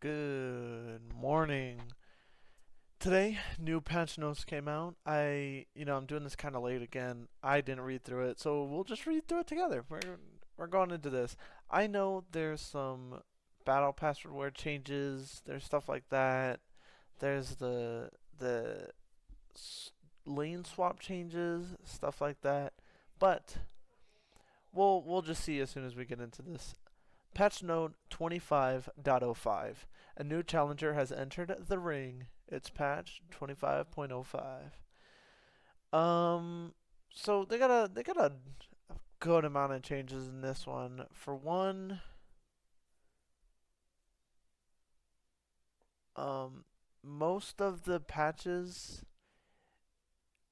Good morning. Today, new patch notes came out. I'm doing this kind of late again. I didn't read through it, so we'll just read through it together. We're going into this. I know there's some battle pass reward changes. There's stuff like that. There's the lane swap changes, stuff like that. But we'll just see as soon as we get into this. Patch note 25.05. A new challenger has entered the ring. It's patch 25.05. So they got a good amount of changes in this one. For one, um, most of the patches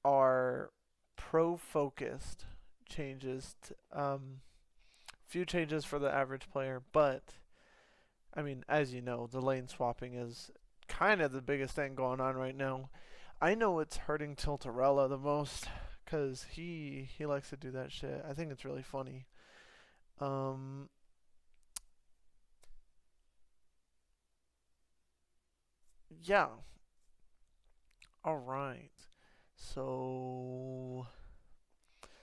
are pro focused changes. Few changes for the average player, but I mean, as you know, the lane swapping is kind of the biggest thing going on right now. I know it's hurting Tiltarella the most because he likes to do that shit. I think it's really funny. Um, yeah. All right. So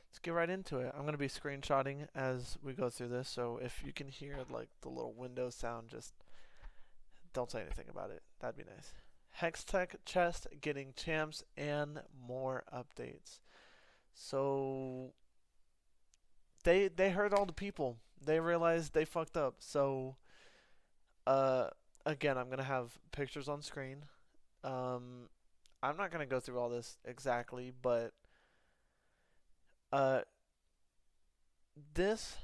let's get right into it. I'm gonna be screenshotting as we go through this, so if you can hear like the little Windows sound, just don't say anything about it. That'd be nice. Hextech chest getting champs and more updates. So they heard all the people. They realized they fucked up. So uh again, I'm gonna have pictures on screen. Um, I'm not gonna go through all this exactly, but uh this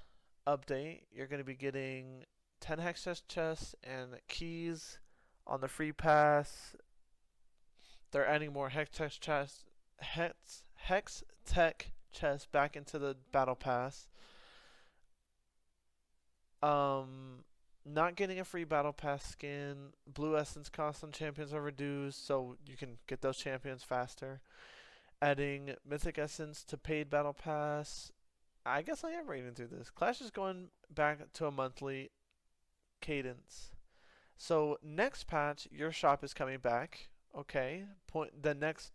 update you're gonna be getting 10 hex chests and keys on the free pass. They're adding more hex tech chests back into the battle pass. Um, Not getting a free battle pass skin. Blue essence costs on champions are reduced, so you can get those champions faster. Adding mythic essence to paid battle pass. I guess I am reading through this. Clash is going back to a monthly cadence. So next patch, your shop is coming back. Okay. The next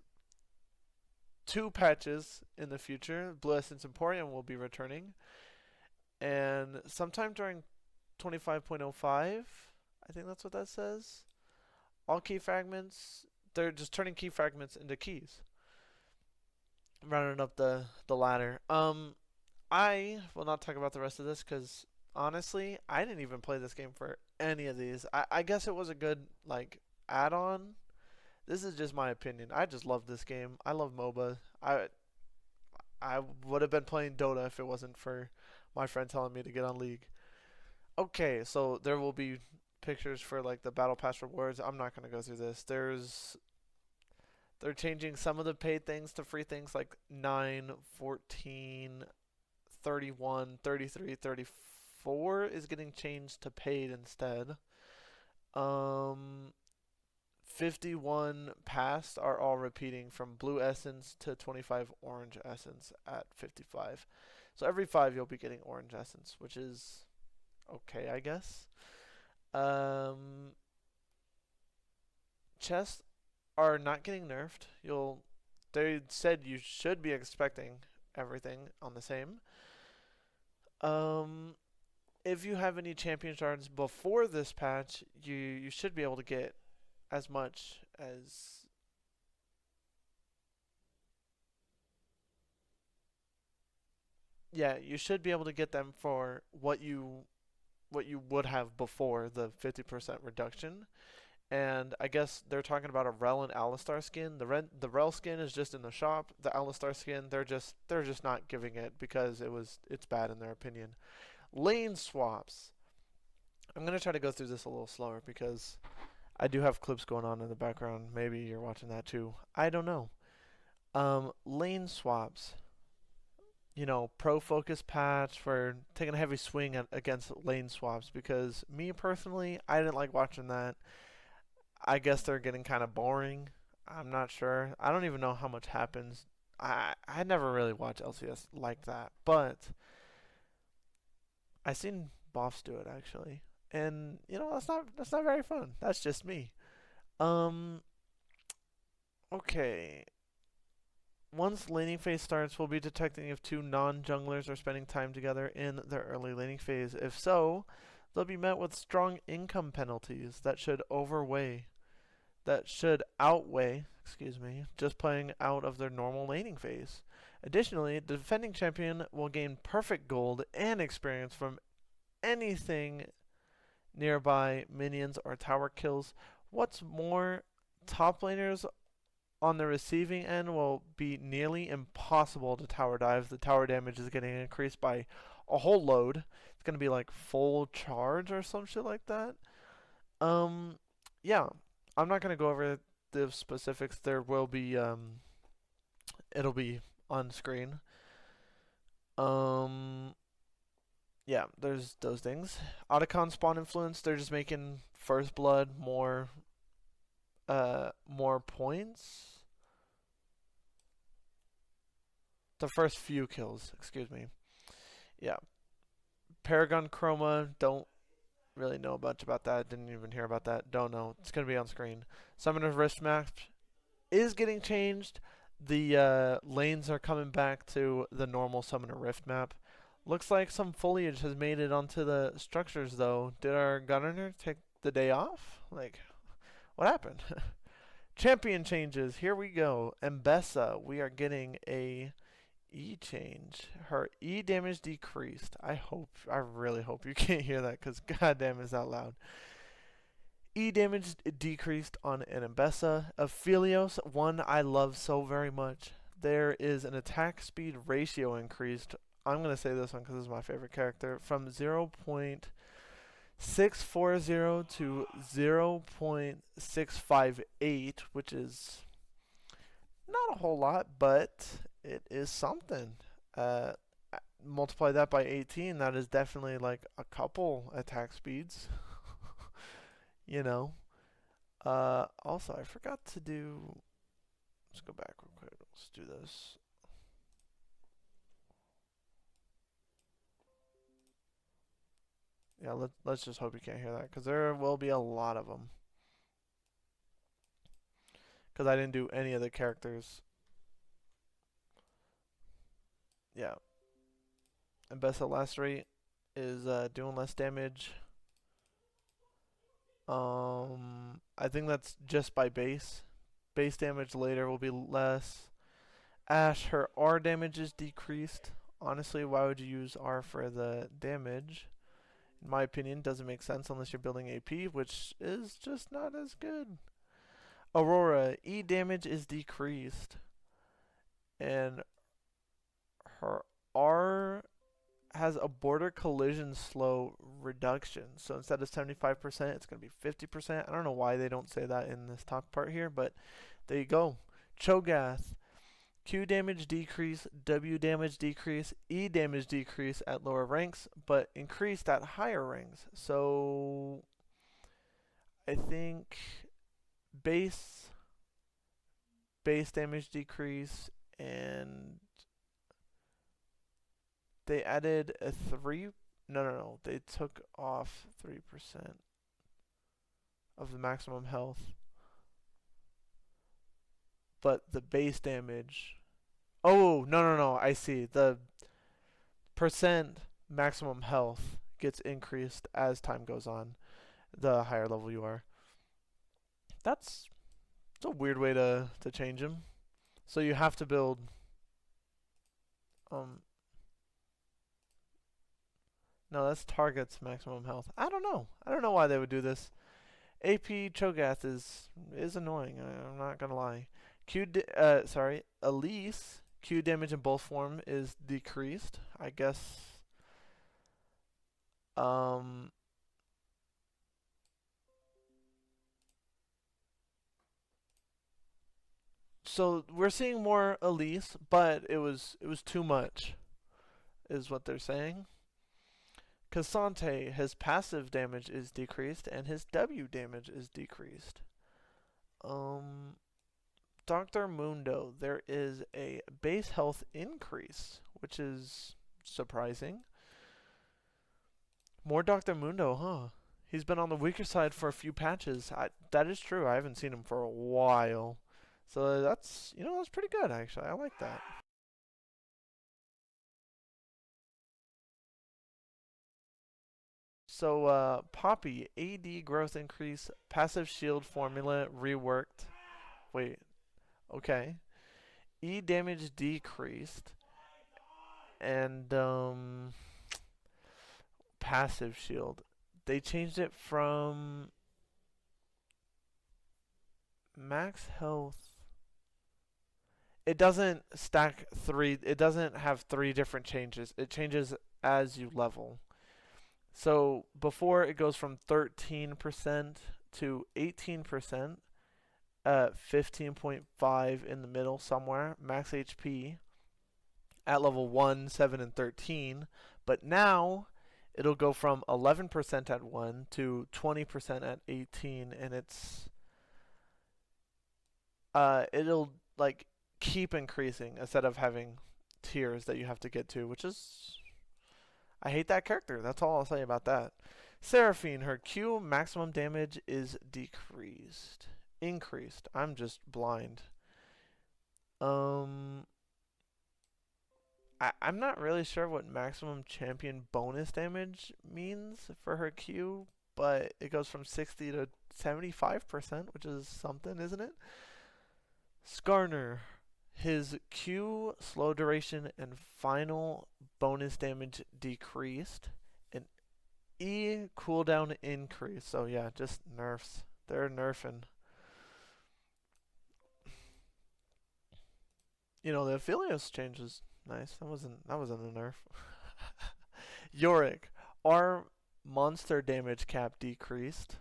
two patches in the future, Blue Essence Emporium will be returning, and sometime during 25.05, I think that's what that says. All key fragments, they're just turning key fragments into keys, running up the ladder. I will not talk about the rest of this because honestly, I didn't even play this game for any of these. I guess it was a good like add-on. This is just my opinion. I just love this game. I love MOBA. I would have been playing Dota if it wasn't for my friend telling me to get on League. Okay, so there will be pictures for like the Battle Pass rewards. I'm not going to go through this. They're changing some of the paid things to free things like 9, 14, 31, 33, 34 is getting changed to paid instead. Um 51 past are all repeating from blue essence to 25 orange essence at 55. So every 5 you'll be getting orange essence, which is okay, I guess. Um, Chests are not getting nerfed. They said you should be expecting everything on the same. Um, if you have any champion shards before this patch, you should be able to get as much as yeah, you should be able to get them for what you would have before the 50% reduction. And I guess they're talking about a Rel and Alistar skin. The Rel skin is just in the shop. The Alistar skin, they're just not giving it because it's bad in their opinion. Lane swaps. I'm gonna try to go through this a little slower because I do have clips going on in the background. Maybe you're watching that too. I don't know. Lane swaps. Pro focus patch for taking a heavy swing against lane swaps because me personally, I didn't like watching that. I guess they're getting kind of boring. I'm not sure. I don't even know how much happens. I never really watched LCS like that, but I seen Boffs do it actually, and that's not very fun. That's just me. Um, okay. Once laning phase starts, we'll be detecting if two non-junglers are spending time together in their early laning phase. If so, they'll be met with strong income penalties that should outweigh, just playing out of their normal laning phase. Additionally, the defending champion will gain perfect gold and experience from anything nearby minions or tower kills. What's more, top laners on the receiving end will be nearly impossible to tower dive. The tower damage is getting increased by a whole load. It's going to be like full charge or some shit like that. Um, yeah, I'm not going to go over the specifics. There will be, it'll be on screen. Um, yeah, there's those things. Otacon spawn influence, they're just making first blood more points. The first few kills, excuse me. Yeah. Paragon Chroma, don't really know much about that. Didn't even hear about that. Don't know. It's going to be on screen. Summoner's Rift map is getting changed. The lanes are coming back to the normal Summoner Rift map. Looks like some foliage has made it onto the structures, though. Did our Gunner take the day off? Like, what happened? Champion changes. Here we go. Mbessa, we are getting a E change. Her E damage decreased. I really hope you can't hear that because goddamn is that loud. E damage decreased on an Mbessa. Aphelios, one I love so very much. There is an attack speed ratio increased. I'm going to say this one because this is my favorite character. From 0.640 to 0.658, which is not a whole lot, but it is something. Uh, Multiply that by 18, that is definitely like a couple attack speeds. you know. Also, I forgot to do. Let's go back real quick. Let's do this. Yeah, let's just hope you can't hear that because there will be a lot of them. Because I didn't do any of the characters. Yeah. And best at last rate is doing less damage. I think that's just by base. Base damage later will be less. Ash, her R damage is decreased. Honestly, why would you use R for the damage? In my opinion, doesn't make sense unless you're building AP, which is just not as good. Aurora, E damage is decreased. And her R has a border collision slow reduction. So instead of 75%, it's going to be 50%. I don't know why they don't say that in this top part here, but there you go. Cho'Gath, Q damage decrease, W damage decrease, E damage decrease at lower ranks, but increased at higher ranks. So I think base damage decrease, and they added a 3. No. They took off 3% of the maximum health. But the base damage. Oh, no. I see. The percent maximum health gets increased as time goes on, the higher level you are. That's a weird way to change them. So you have to build. No, that's target's maximum health. I don't know. I don't know why they would do this. AP Cho'Gath is annoying. I'm not gonna lie. Elise, Q damage in both form is decreased. I guess. So we're seeing more Elise, but it was too much, is what they're saying. Cassante, his passive damage is decreased and his W damage is decreased. Dr. Mundo, there is a base health increase, which is surprising. More Dr. Mundo, huh? He's been on the weaker side for a few patches. That is true. I haven't seen him for a while. So that's, that's pretty good actually. I like that. So Poppy, AD growth increase, passive shield formula reworked. Wait, okay. E damage decreased and passive shield. They changed it from max health. It doesn't stack three. It doesn't have three different changes. It changes as you level. So before it goes from 13% to 18%, 15.5 in the middle somewhere, max HP at level 1, 7, and 13. But now it'll go from 11% at 1 to 20% at 18, and it'll like keep increasing instead of having tiers that you have to get to, which is, I hate that character. That's all I'll say about that. Seraphine, her Q maximum damage is decreased. Increased. I'm just blind. I'm not really sure what maximum champion bonus damage means for her Q, but it goes from 60 to 75%, which is something, isn't it? Skarner, his Q slow duration and final bonus damage decreased, and E cooldown increase. So yeah, just nerfs. They're nerfing. The Aphelios changes. Nice. That wasn't a nerf. Yorick, our monster damage cap decreased.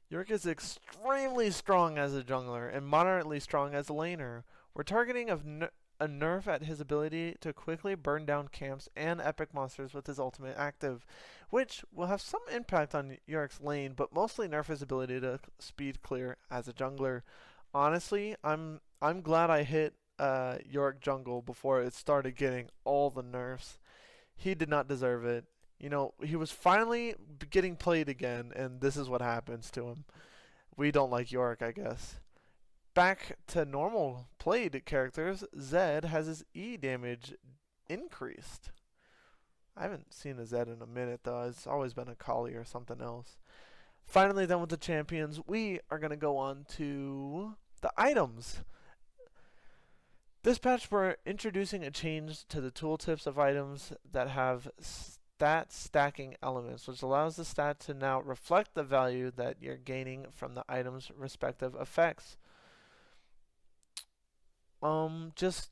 Yorick is extremely strong as a jungler and moderately strong as a laner. We're targeting a nerf at his ability to quickly burn down camps and epic monsters with his ultimate active, which will have some impact on Yorick's lane, but mostly nerf his ability to speed clear as a jungler. Honestly, I'm glad I hit Yorick jungle before it started getting all the nerfs. He did not deserve it. He was finally getting played again, and this is what happens to him. We don't like Yorick, I guess. Back to normal played characters, Zed has his E damage increased. I haven't seen a Zed in a minute, though. It's always been a Kali or something else. Finally done with the champions. We are going to go on to the items. This patch, we're introducing a change to the tooltips of items that have stat stacking elements, which allows the stat to now reflect the value that you're gaining from the item's respective effects. Just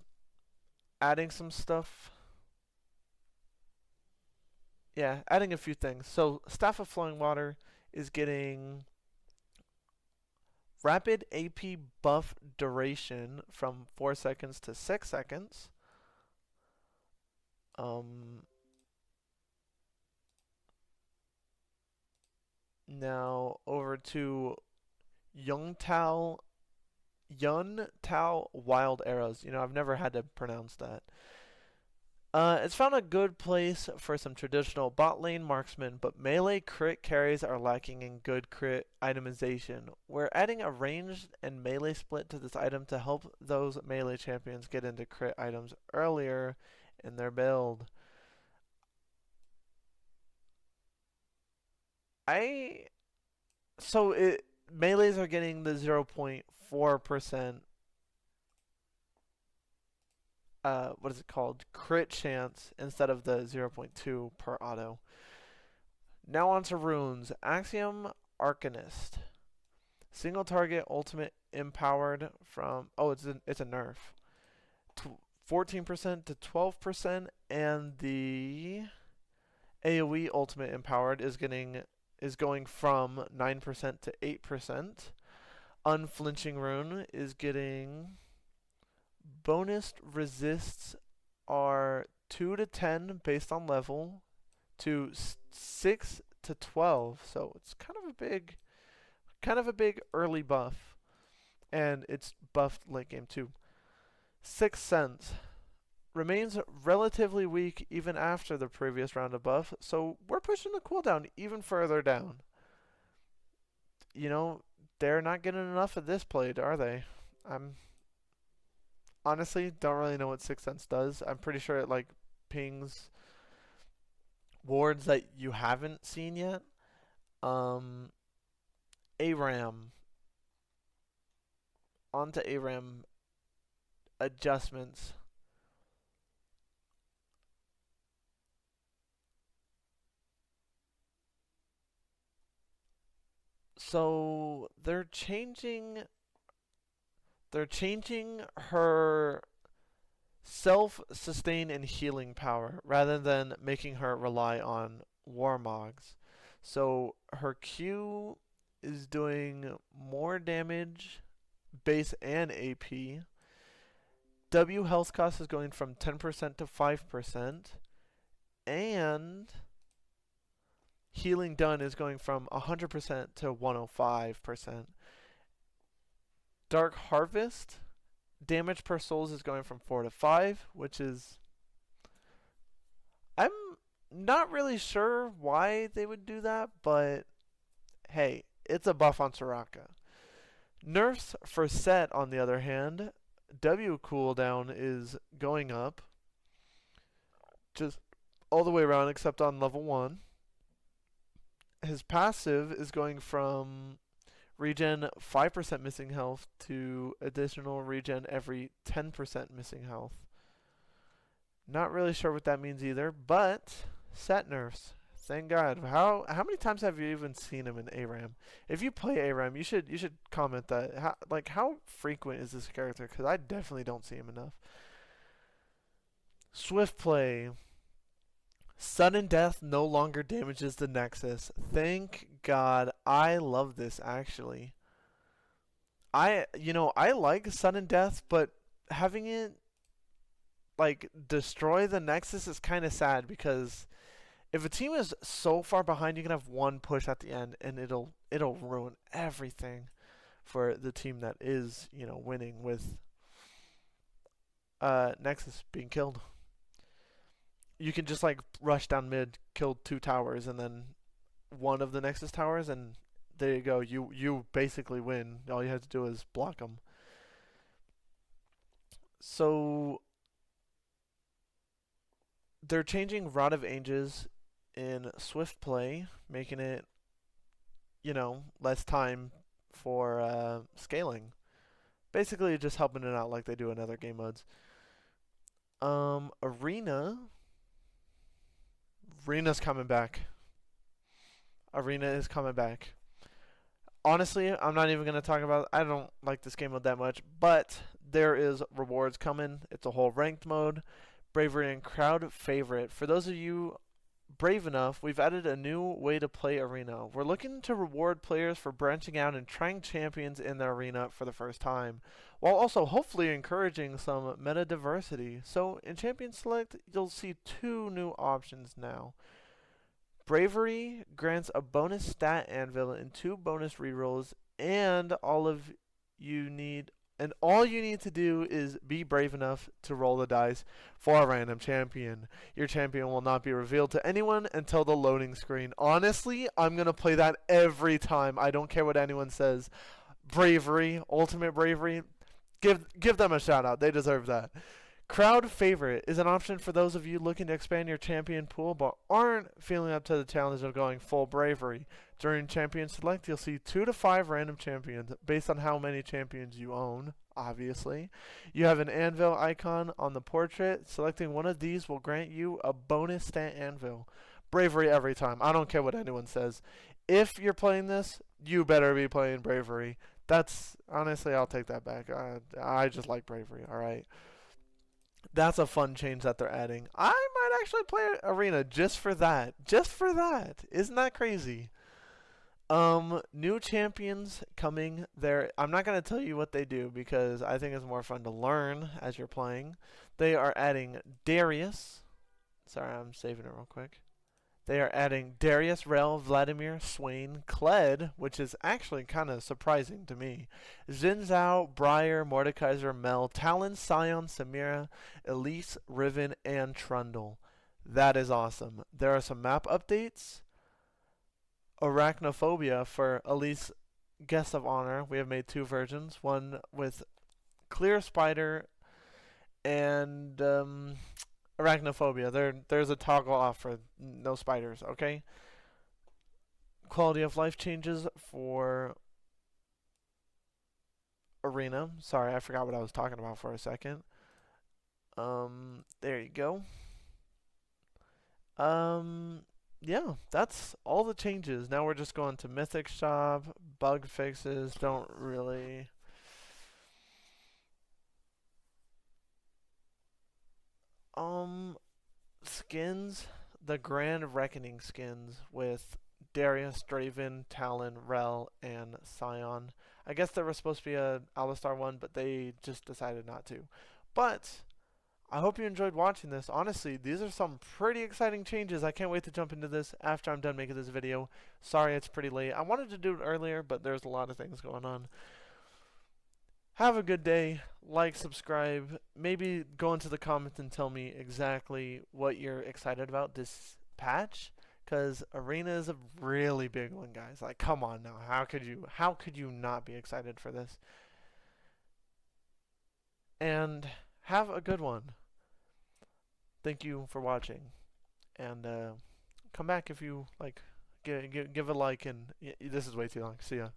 adding some stuff. Yeah, adding a few things. So, Staff of Flowing Water is getting rapid AP buff duration from 4 seconds to 6 seconds. Now over to Yun Tao Wild Arrows. I've never had to pronounce that. It's found a good place for some traditional bot lane marksmen, but melee crit carries are lacking in good crit itemization. We're adding a ranged and melee split to this item to help those melee champions get into crit items earlier in their build. Melees are getting the 0.4% what is it called? Crit chance instead of the 0.2 per auto. Now on to runes. Axiom Arcanist. Single target ultimate empowered from it's a nerf. 14% to 12%, and the AoE ultimate empowered is going from 9% to 8%. Unflinching rune is getting bonus resists are 2 to 10 based on level to 6 to 12. So it's kind of a big early buff, and it's buffed late game too. Sixth Sense remains relatively weak even after the previous round of buff, so we're pushing the cooldown even further down. you know, they're not getting enough of this played, are they? I'm honestly don't really know what Sixth Sense does. I'm pretty sure it like pings wards that you haven't seen yet. Um, ARAM onto ARAM adjustments. So they're changing her self-sustain and healing power rather than making her rely on Warmogs. So her Q is doing more damage, base and AP. W health cost is going from 10% to 5%, and healing done is going from 100% to 105%. Dark Harvest damage per souls is going from 4 to 5, which is, I'm not really sure why they would do that, but hey, it's a buff on Soraka. Nerfs for Set, on the other hand, W cooldown is going up just all the way around except on level 1. His passive is going from regen 5% missing health to additional regen every 10% missing health. Not really sure what that means either, but set nerfs. Thank God. How many times have you even seen him in ARAM? If you play ARAM, you should comment that. How frequent is this character? Because I definitely don't see him enough. Swift play. Sudden death no longer damages the Nexus. Thank God. I love this actually. I like sudden death, but having it like destroy the Nexus is kind of sad because if a team is so far behind, you can have one push at the end and it'll ruin everything for the team that is, winning with Nexus being killed. You can just like rush down mid, kill 2 towers, and then one of the Nexus towers, and there you go. You basically win. All you have to do is block them. So they're changing Rod of Ages in Swift play, making it, less time for scaling. Basically, just helping it out like they do in other game modes. Arena's coming back. Arena is coming back. Honestly, I'm not even going to talk about it. I don't like this game mode that much, but there is rewards coming. It's a whole ranked mode. Bravery and crowd favorite. For those of you brave enough, we've added a new way to play Arena. We're looking to reward players for branching out and trying champions in the arena for the first time, while also hopefully encouraging some meta diversity. So in Champion Select, you'll see 2 new options now. Bravery grants a bonus stat anvil and 2 bonus rerolls, and all you need to do is be brave enough to roll the dice for a random champion. Your champion will not be revealed to anyone until the loading screen. Honestly, I'm going to play that every time. I don't care what anyone says. Bravery, ultimate bravery. Give them a shout out. They deserve that. Crowd favorite is an option for those of you looking to expand your champion pool but aren't feeling up to the challenge of going full bravery. During Champion Select, you'll see 2 to 5 random champions based on how many champions you own, obviously. You have an anvil icon on the portrait. Selecting one of these will grant you a bonus stat anvil. Bravery every time. I don't care what anyone says. If you're playing this, you better be playing bravery. Honestly, I'll take that back. I just like bravery, alright? That's a fun change that they're adding. I might actually play Arena just for that. Just for that. Isn't that crazy? New champions coming there. I'm not going to tell you what they do because I think it's more fun to learn as you're playing. They are adding Darius. Sorry, I'm saving it real quick. They are adding Darius, Rel, Vladimir, Swain, Kled, which is actually kind of surprising to me. Xin Zhao, Briar, Mordekaiser, Mel, Talon, Sion, Samira, Elise, Riven, and Trundle. That is awesome. There are some map updates. Arachnophobia for Elise guest of honor. We have made two versions, one with clear spider and arachnophobia. There's a toggle off for no spiders, okay? Quality of life changes for arena. Sorry, I forgot what I was talking about for a second. There you go. Um, yeah, that's all the changes. Now we're just going to Mythic Shop. Bug fixes don't really. Skins. The Grand Reckoning skins with Darius, Draven, Talon, Rel, and Scion. I guess there was supposed to be a Alistar one, but they just decided not to. But I hope you enjoyed watching this. Honestly, these are some pretty exciting changes. I can't wait to jump into this after I'm done making this video. Sorry it's pretty late. I wanted to do it earlier, but there's a lot of things going on. Have a good day. Like, subscribe. Maybe go into the comments and tell me exactly what you're excited about this patch. Because Arena is a really big one, guys. Like, come on now. How could you not be excited for this? And have a good one. Thank you for watching. And come back if you like. Give a like. And this is way too long. See ya.